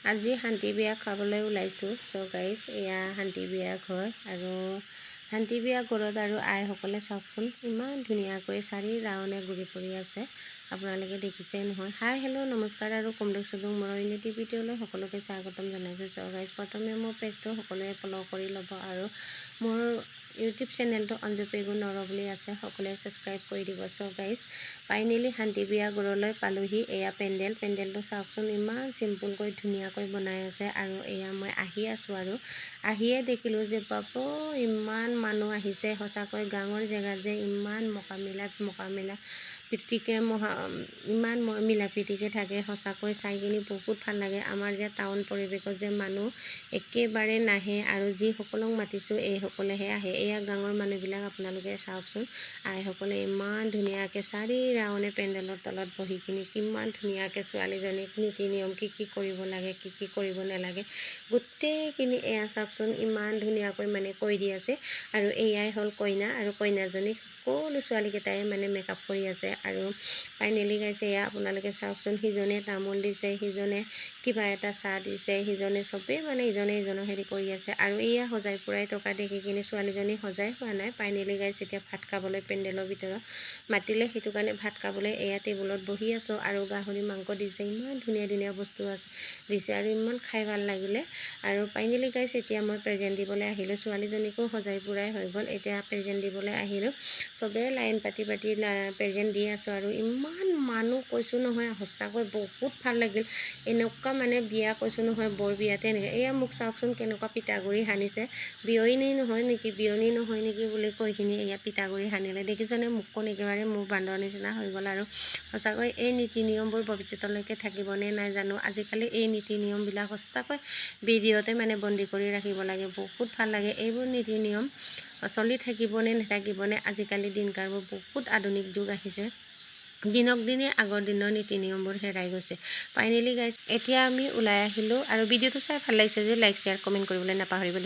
আজি শান্তি বিয়া খাবলৈ ওলাইছোঁ। চ' গাইজ এয়া শান্তি বিয়া ঘৰ আৰু শান্তি বিয়া ঘৰত আৰু আইসকলে চাওকচোন ইমান ধুনীয়াকৈ চাৰি ৰাউণ্ডে ঘূৰি ফুৰি আছে। আপোনালোকে দেখিছেই নহয়। হাই হেল্ল' নমস্কাৰ আৰু কমলেশ চুদুং মোৰ ইউনিটি ভিডিঅ'লৈ সকলোকে স্বাগতম জনাইছোঁ। চ' গাইজ প্ৰথমে মোৰ পেজটো সকলোৱে ফ'ল' কৰি ল'ব আৰু মোৰ ইউটিউব চেনেলটো অঞ্জু পেগু নৰ বুলি আছে, সকলোৱে ছাবস্ক্ৰাইব কৰি দিব। চ' গাইজ ফাইনেলি শান্তি বিয়া ঘৰলৈ পালোহি। এয়া পেণ্ডেলটো চাওকচোন ইমান চিম্পুলকৈ ধুনীয়াকৈ বনাই আছে আৰু এয়া মই আহি আছোঁ আৰু আহিয়ে দেখিলোঁ যে বাপ ইমান মানুহ আহিছে। সঁচাকৈ গাঁৱৰ জেগাত যে ইমান মকামিলা প্ৰীতিকে ইমান মিলা প্ৰীতিকে থাকে, সঁচাকৈ চাই কিনি বহুত ভাল লাগে। আমাৰ যে টাউন পৰিৱেশত যে মানুহ একেবাৰে নাহে আৰু যিসকলক মাতিছোঁ এইসকলেহে আহে। এয়া গাঁৱৰ মানুহবিলাক আপোনালোকে চাওকচোন, আইসকলে ইমান ধুনীয়াকৈ চাৰি ৰাউণ্ডে পেণ্ডেলৰ তলত বহি কিনি কিমান ধুনীয়াকৈ ছোৱালীজনীক নীতি নিয়ম কি কৰিব লাগে কি কৰিব নালাগে গোটেইখিনি এয়া চাওকচোন ইমান ধুনীয়াকৈ কৈ দি আছে। আৰু এয়াই হ'ল কইনা আৰু কইনাজনী সকলো ছোৱালীকেইটাই মেকআপ কৰি আছে আৰু ফাইনেলি গাইছে এয়া আপোনালোকে চাওকচোন, সিজনে তামোল দিছে, সিজনে কিবা এটা চাহ দিছে, সিজনে চবেই ইজনে সিজনক হেৰি কৰি আছে আৰু এয়া সজাই পুৰাই টকা দেখি কিনি ছোৱালীজনী সজাই হোৱা নাই। ফাইনেলি গাইছে এতিয়া ভাত খাবলৈ পেণ্ডেলৰ ভিতৰত মাতিলে, সেইটো কাৰণে ভাত খাবলৈ এয়া টেবুলত বহি আছোঁ আৰু গাহৰি মাংস দিছে, ইমান ধুনীয়া বস্তু আছে দিছে আৰু ইমান খাই ভাল লাগিলে। আৰু ফাইনেলি গাইছে এতিয়া মই প্ৰেজেণ্ট দিবলৈ আহিলোঁ। ছোৱালীজনীকো সজাই পুৰাই হৈ গ'ল, এতিয়া প্ৰেজেণ্ট দিবলৈ আহিলোঁ। চবেই লাইন পাতি প্ৰেজেণ্ট দি আছোঁ আৰু ইমান মানুহ কৈছোঁ নহয়, সঁচাকৈ বহুত ভাল লাগিল। এনেকুৱা বিয়া কৈছোঁ নহয়, বৰ বিয়াতে এনেকৈ এয়া মোক চাওকচোন কেনেকুৱা পিঠাগুড়ি সানিছে। বিয়নী নহয় নেকি বুলি কৈ কিনি এয়া পিঠাগুড়ি সানিলে, দেখিছেনে মুখখন একেবাৰে মোৰ বান্দৰ নিচিনা হৈ গ'ল। আৰু সঁচাকৈ এই নীতি নিয়মবোৰ ভৱিষ্যতলৈকে থাকিবনে নাই জানো। আজিকালি এই নীতি নিয়মবিলাক সঁচাকৈ ভিডিঅ'তে বন্দী কৰি ৰাখিব লাগে, বহুত ভাল লাগে। এইবোৰ নীতি নিয়ম চলি থাকিবনে নাথাকিবনে, আজিকালি দিনকালবোৰ বহুত আধুনিক যুগ আহিছে, দিনক দিনে আগৰ দিনৰ নীতি নিয়মবোৰ হেৰাই গৈছে। ফাইনেলি গাইজ এতিয়া আমি ওলাই আহিলোঁ আৰু ভিডিঅ'টো চাই ভাল লাগিছে যদি লাইক শ্বেয়াৰ কমেণ্ট কৰিবলৈ নাপাহৰিব।